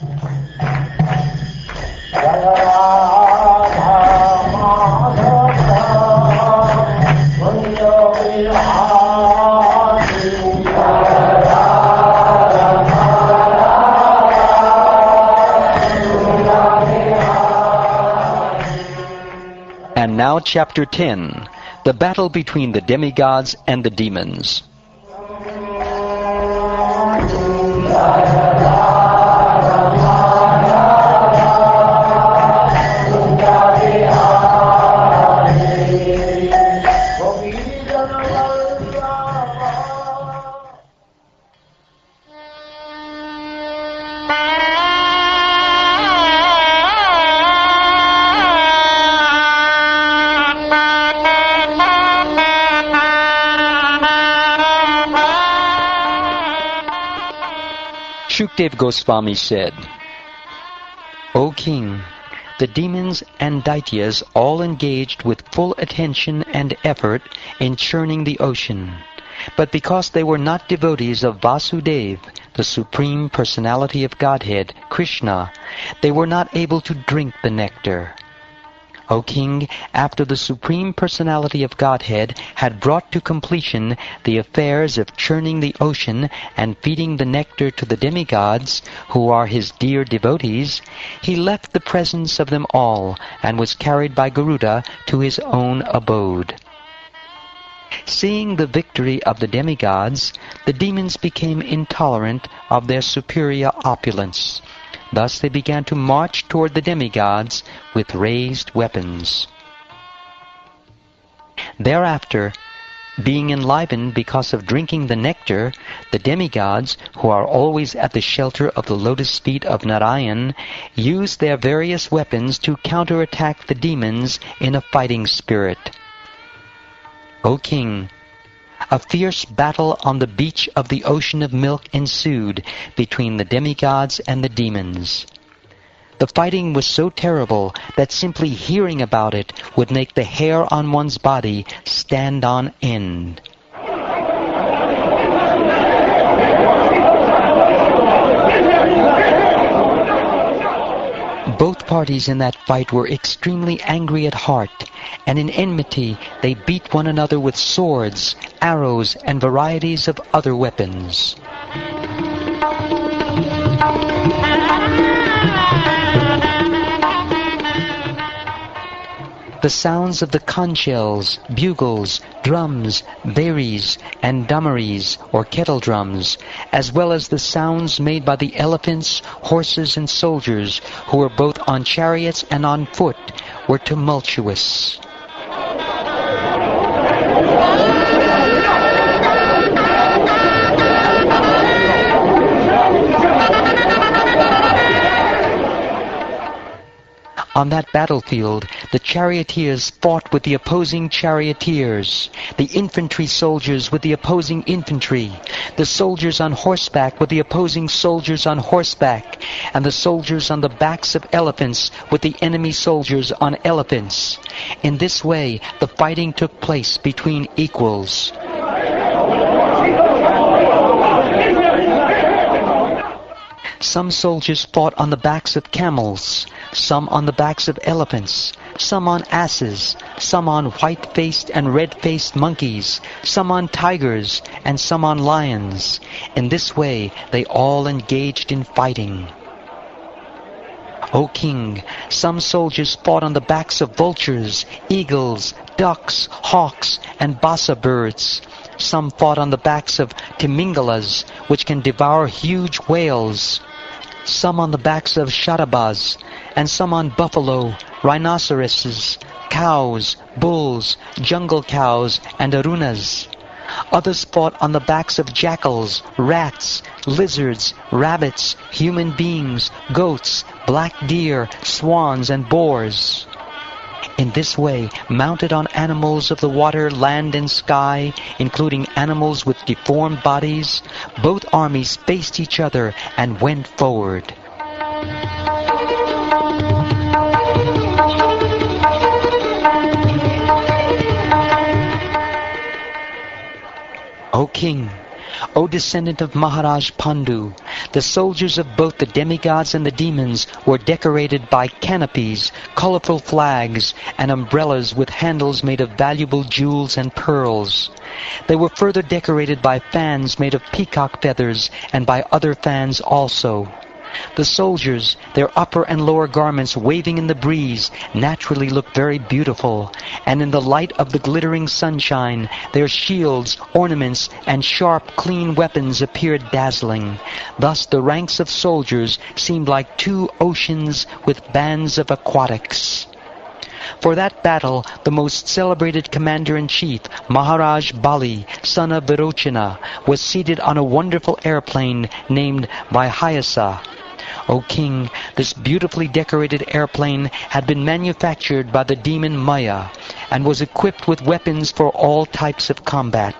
And now chapter 10, the battle between the demigods and the demons. Shukdev Goswami said, O king, the demons and daityas all engaged with full attention and effort in churning the ocean, but because they were not devotees of Vasudev, the Supreme Personality of Godhead, Krishna, they were not able to drink the nectar. O king, after the Supreme Personality of Godhead had brought to completion the affairs of churning the ocean and feeding the nectar to the demigods, who are his dear devotees, he left the presence of them all and was carried by Garuda to his own abode. Seeing the victory of the demigods, the demons became intolerant of their superior opulence. Thus they began to march toward the demigods with raised weapons. Thereafter, being enlivened because of drinking the nectar, the demigods, who are always at the shelter of the lotus feet of Narayan, used their various weapons to counterattack the demons in a fighting spirit. O king, a fierce battle on the beach of the ocean of milk ensued between the demigods and the demons. The fighting was so terrible that simply hearing about it would make the hair on one's body stand on end. Both parties in that fight were extremely angry at heart, and in enmity they beat one another with swords, arrows, and varieties of other weapons. The sounds of the conch shells, bugles, drums, veeries, and damaries, or kettle drums, as well as the sounds made by the elephants, horses, and soldiers, who were both on chariots and on foot, were tumultuous. On that battlefield, the charioteers fought with the opposing charioteers, the infantry soldiers with the opposing infantry, the soldiers on horseback with the opposing soldiers on horseback, and the soldiers on the backs of elephants with the enemy soldiers on elephants. In this way, the fighting took place between equals. Some soldiers fought on the backs of camels, some on the backs of elephants, some on asses, some on white-faced and red-faced monkeys, some on tigers, and some on lions. In this way, they all engaged in fighting. O king, some soldiers fought on the backs of vultures, eagles, ducks, hawks, and basa birds. Some fought on the backs of timingalas, which can devour huge whales. Some on the backs of shatabas, and some on buffalo, rhinoceroses, cows, bulls, jungle cows, and arunas. Others fought on the backs of jackals, rats, lizards, rabbits, human beings, goats, black deer, swans, and boars. In this way, mounted on animals of the water, land, and sky, including animals with deformed bodies, both armies faced each other and went forward. O king, O descendant of Maharaj Pandu, the soldiers of both the demigods and the demons were decorated by canopies, colorful flags, and umbrellas with handles made of valuable jewels and pearls. They were further decorated by fans made of peacock feathers and by other fans also. The soldiers, their upper and lower garments waving in the breeze, naturally looked very beautiful, and in the light of the glittering sunshine, their shields, ornaments, and sharp, clean weapons appeared dazzling. Thus the ranks of soldiers seemed like two oceans with bands of aquatics. For that battle, the most celebrated commander-in-chief, Maharaj Bali, son of Virochana, was seated on a wonderful airplane named Vyhayasa. O king, this beautifully decorated airplane had been manufactured by the demon Maya and was equipped with weapons for all types of combat.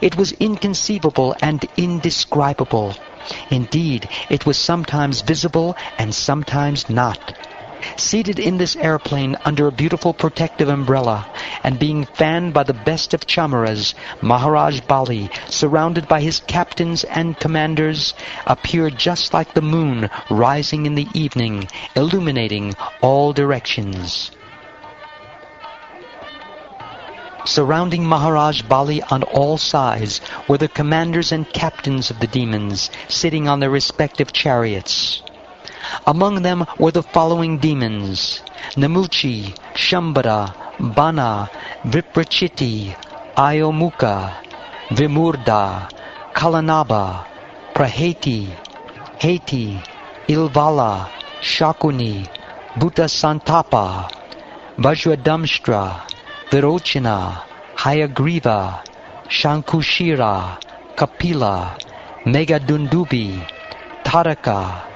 It was inconceivable and indescribable. Indeed, it was sometimes visible and sometimes not. Seated in this airplane under a beautiful protective umbrella, and being fanned by the best of chamaras, Maharaj Bali, surrounded by his captains and commanders, appeared just like the moon rising in the evening, illuminating all directions. Surrounding Maharaj Bali on all sides were the commanders and captains of the demons, sitting on their respective chariots. Among them were the following demons: Namuchi, Shambhara, Bana, Viprachiti, Ayomukha, Vimurda, Kalanaba, Praheti, Heti, Ilvala, Shakuni, Bhuta Santapa, Vajradamshtra, Virochana, Hayagriva, Shankushira, Kapila, Megadundubi, Taraka,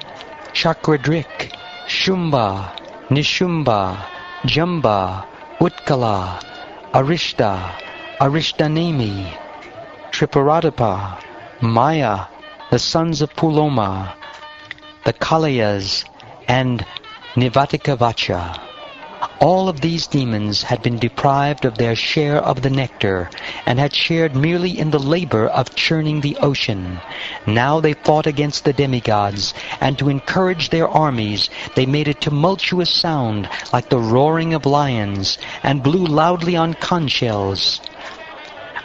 Chakradrik, Shumba, Nishumba, Jamba, Utkala, Arishta, Arishtanemi, Triparatapa, Maya, the sons of Puloma, the Kalayas, and Nivatikavacha. All of these demons had been deprived of their share of the nectar, and had shared merely in the labor of churning the ocean. Now they fought against the demigods, and to encourage their armies, they made a tumultuous sound like the roaring of lions, and blew loudly on conch shells.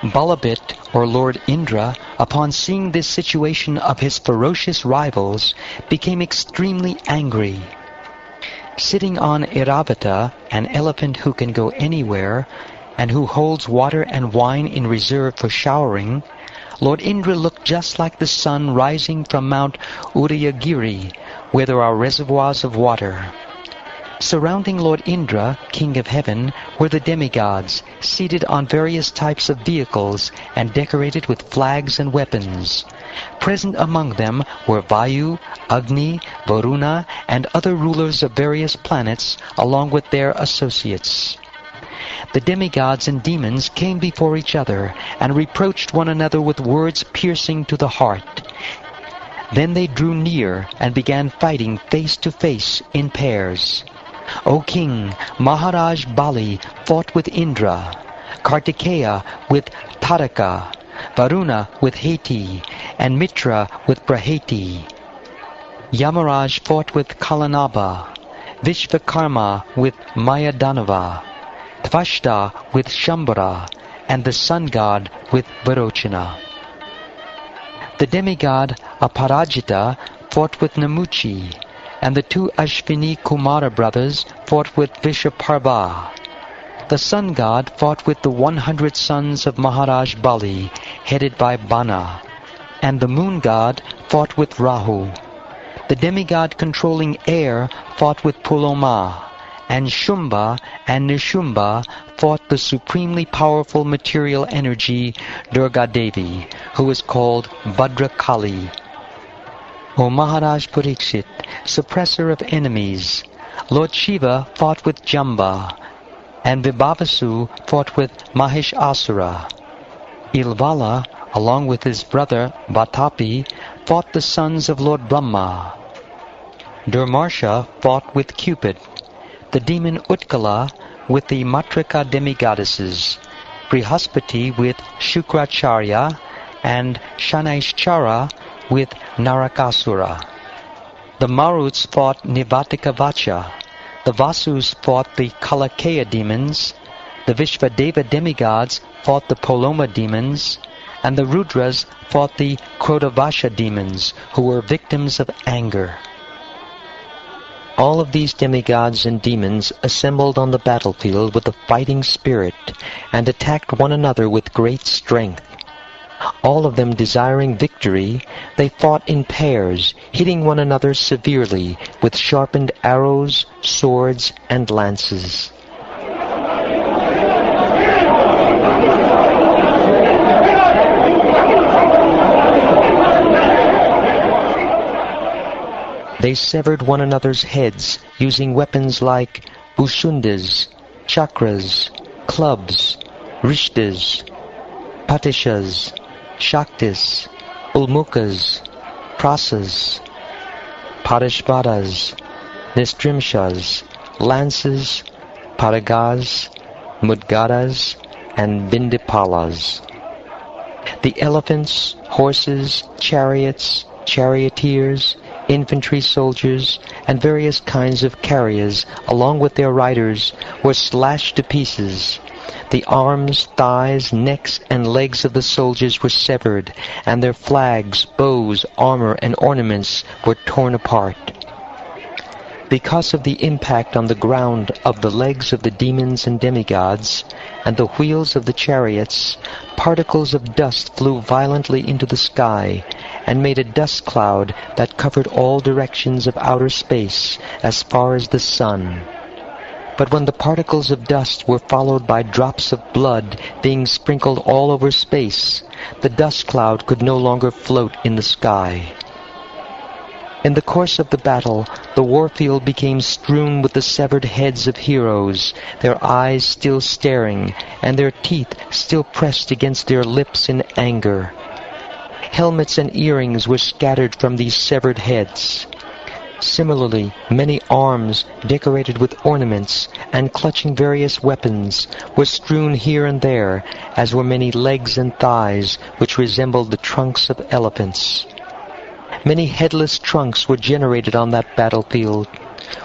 Balabit, or Lord Indra, upon seeing this situation of his ferocious rivals, became extremely angry. Sitting on Iravata, an elephant who can go anywhere, and who holds water and wine in reserve for showering, Lord Indra looked just like the sun rising from Mount Udayagiri, where there are reservoirs of water. Surrounding Lord Indra, king of heaven, were the demigods, seated on various types of vehicles and decorated with flags and weapons. Present among them were Vayu, Agni, Varuna, and other rulers of various planets, along with their associates. The demigods and demons came before each other and reproached one another with words piercing to the heart. Then they drew near and began fighting face to face in pairs. O king, Maharaj Bali fought with Indra, Kartikeya with Taraka, Varuna with Heti, and Mitra with Praheti. Yamaraj fought with Kalanaba, Vishvakarma with Mayadanava, Tvashta with Shambhara, and the sun god with Virochana. The demigod Aparajita fought with Namuchi, and the two Ashvini Kumara brothers fought with Vishaparva. The sun god fought with the 100 sons of Maharaj Bali, headed by Bana, and the moon god fought with Rahu. The demigod controlling air fought with Puloma, and Shumba and Nishumba fought the supremely powerful material energy Durga Devi, who is called Bhadrakali. O Maharaj Parikshit, suppressor of enemies, Lord Shiva fought with Jamba, and Vibhavasu fought with Mahishasura. Ilvala, along with his brother Vatapi, fought the sons of Lord Brahma. Durmarsha fought with Cupid, the demon Utkala with the Matrika demigoddesses, Brihaspati with Shukracharya, and Shanaishchara with Narakasura. The Maruts fought Nivatikavacha. The Vasus fought the Kalakaya demons. The Vishvadeva demigods fought the Poloma demons. And the Rudras fought the Krodavasha demons, who were victims of anger. All of these demigods and demons assembled on the battlefield with a fighting spirit and attacked one another with great strength. All of them desiring victory, they fought in pairs, hitting one another severely with sharpened arrows, swords, and lances. They severed one another's heads using weapons like ushundas, chakras, clubs, rishtas, patishas, shaktis, ulmukas, prasas, parishvadas, nistrimshas, lances, paragas, mudgaras, and bindipalas. The elephants, horses, chariots, charioteers, infantry soldiers, and various kinds of carriers, along with their riders, were slashed to pieces. The arms, thighs, necks, and legs of the soldiers were severed, and their flags, bows, armor, and ornaments were torn apart. Because of the impact on the ground of the legs of the demons and demigods, and the wheels of the chariots, particles of dust flew violently into the sky, and made a dust cloud that covered all directions of outer space as far as the sun. But when the particles of dust were followed by drops of blood being sprinkled all over space, the dust cloud could no longer float in the sky. In the course of the battle, the warfield became strewn with the severed heads of heroes, their eyes still staring, and their teeth still pressed against their lips in anger. Helmets and earrings were scattered from these severed heads. Similarly, many arms, decorated with ornaments and clutching various weapons, were strewn here and there, as were many legs and thighs, which resembled the trunks of elephants. Many headless trunks were generated on that battlefield.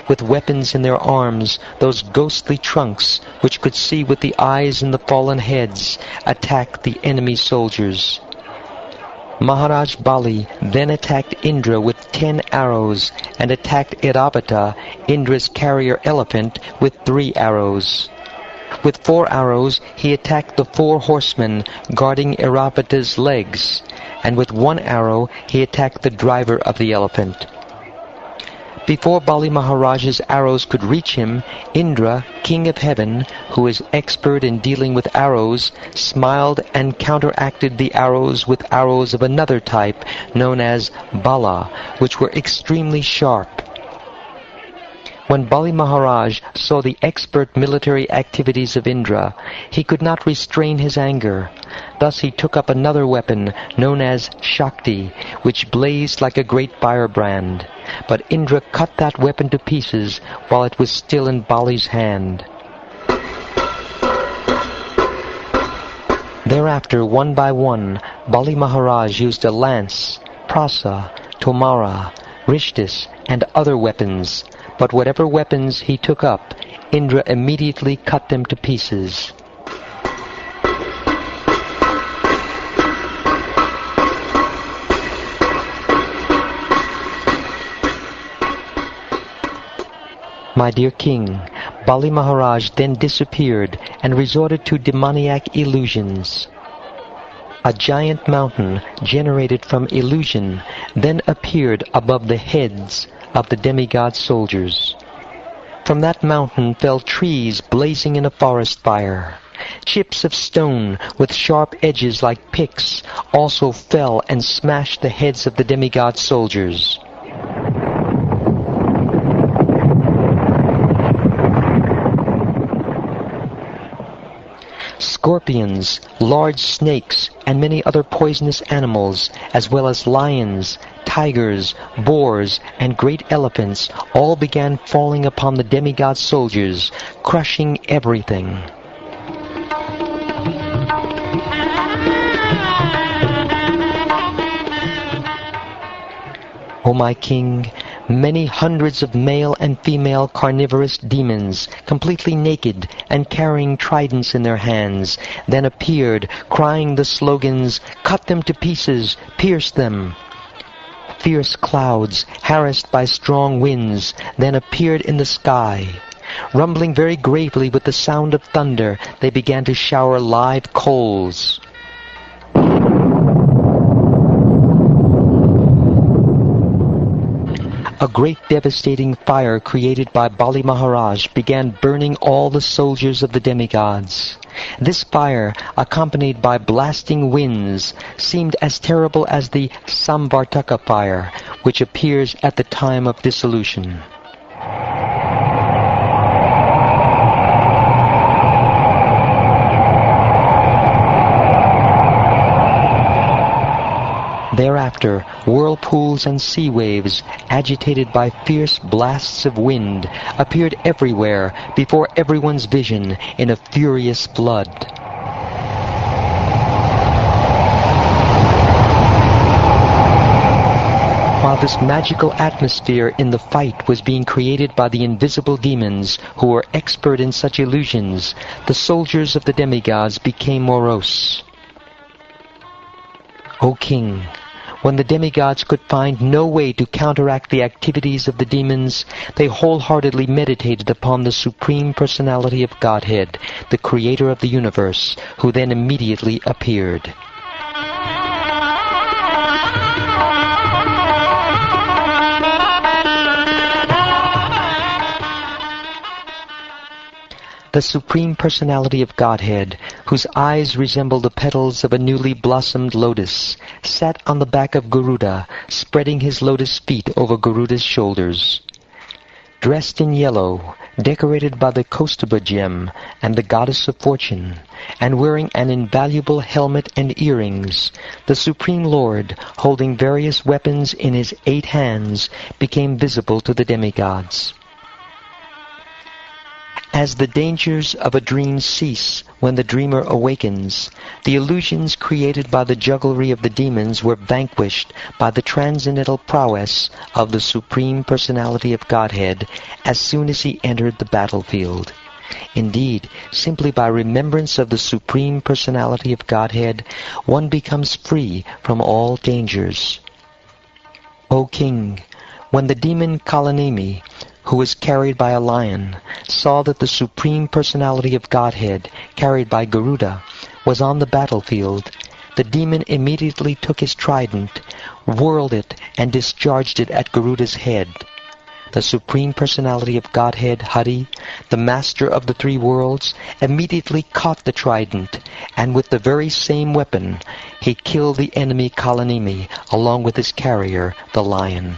With weapons in their arms, those ghostly trunks, which could see with the eyes in the fallen heads, attacked the enemy soldiers. Maharaj Bali then attacked Indra with 10 arrows and attacked Irabata, Indra's carrier elephant, with 3 arrows. With 4 arrows he attacked the 4 horsemen guarding Irabata's legs, and with 1 arrow he attacked the driver of the elephant. Before Bali Maharaj's arrows could reach him, Indra, king of heaven, who is expert in dealing with arrows, smiled and counteracted the arrows with arrows of another type, known as Bala, which were extremely sharp. When Bali Maharaj saw the expert military activities of Indra, he could not restrain his anger. Thus he took up another weapon, known as Shakti, which blazed like a great firebrand. But Indra cut that weapon to pieces while it was still in Bali's hand. Thereafter, one by one, Bali Maharaj used a lance, prasa, tomara, rishtis, and other weapons. But whatever weapons he took up, Indra immediately cut them to pieces. My dear king, Bali Maharaj then disappeared and resorted to demoniac illusions. A giant mountain generated from illusion then appeared above the heads of the demigod soldiers. From that mountain fell trees blazing in a forest fire. Chips of stone with sharp edges like picks also fell and smashed the heads of the demigod soldiers. Scorpions, large snakes, and many other poisonous animals, as well as lions, tigers, boars, and great elephants, all began falling upon the demigod soldiers, crushing everything. O my king, many hundreds of male and female carnivorous demons, completely naked and carrying tridents in their hands, then appeared, crying the slogans, "Cut them to pieces, pierce them!" Fierce clouds, harassed by strong winds, then appeared in the sky. Rumbling very gravely with the sound of thunder, they began to shower live coals. A great devastating fire created by Bali Maharaj began burning all the soldiers of the demigods. This fire, accompanied by blasting winds, seemed as terrible as the Samvartaka fire, which appears at the time of dissolution. Thereafter, whirlpools and sea waves, agitated by fierce blasts of wind, appeared everywhere before everyone's vision in a furious flood. While this magical atmosphere in the fight was being created by the invisible demons who were expert in such illusions, the soldiers of the demigods became morose. O king, when the demigods could find no way to counteract the activities of the demons, they wholeheartedly meditated upon the Supreme Personality of Godhead, the Creator of the universe, who then immediately appeared. The Supreme Personality of Godhead, whose eyes resemble the petals of a newly blossomed lotus, sat on the back of Garuda, spreading his lotus feet over Garuda's shoulders. Dressed in yellow, decorated by the Kaustubha gem and the goddess of fortune, and wearing an invaluable helmet and earrings, the Supreme Lord, holding various weapons in his 8 hands, became visible to the demigods. As the dangers of a dream cease when the dreamer awakens, the illusions created by the jugglery of the demons were vanquished by the transcendental prowess of the Supreme Personality of Godhead as soon as he entered the battlefield. Indeed, simply by remembrance of the Supreme Personality of Godhead, one becomes free from all dangers. O king, when the demon Kalanemi, who was carried by a lion, saw that the Supreme Personality of Godhead, carried by Garuda, was on the battlefield, the demon immediately took his trident, whirled it, and discharged it at Garuda's head. The Supreme Personality of Godhead, Hari, the Master of the 3 worlds, immediately caught the trident, and with the very same weapon, he killed the enemy Kalanemi, along with his carrier, the lion.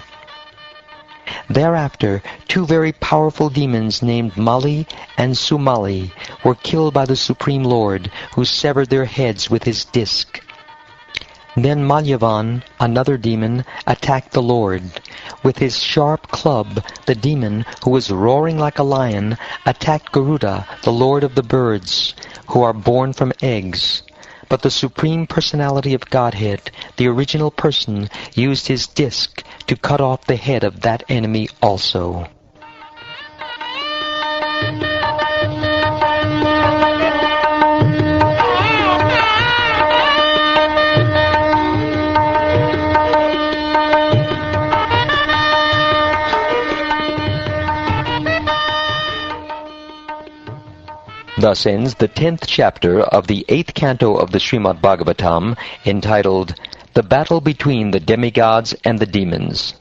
Thereafter, 2 very powerful demons named Mali and Sumali were killed by the Supreme Lord, who severed their heads with his disc. Then Malyavan, another demon, attacked the Lord. With his sharp club, the demon, who was roaring like a lion, attacked Garuda, the Lord of the birds, who are born from eggs. But the Supreme Personality of Godhead, the original person, used his disc to cut off the head of that enemy also. Thus ends the 10th chapter of the 8th canto of the Srimad Bhagavatam, entitled The Battle Between the Demigods and the Demons.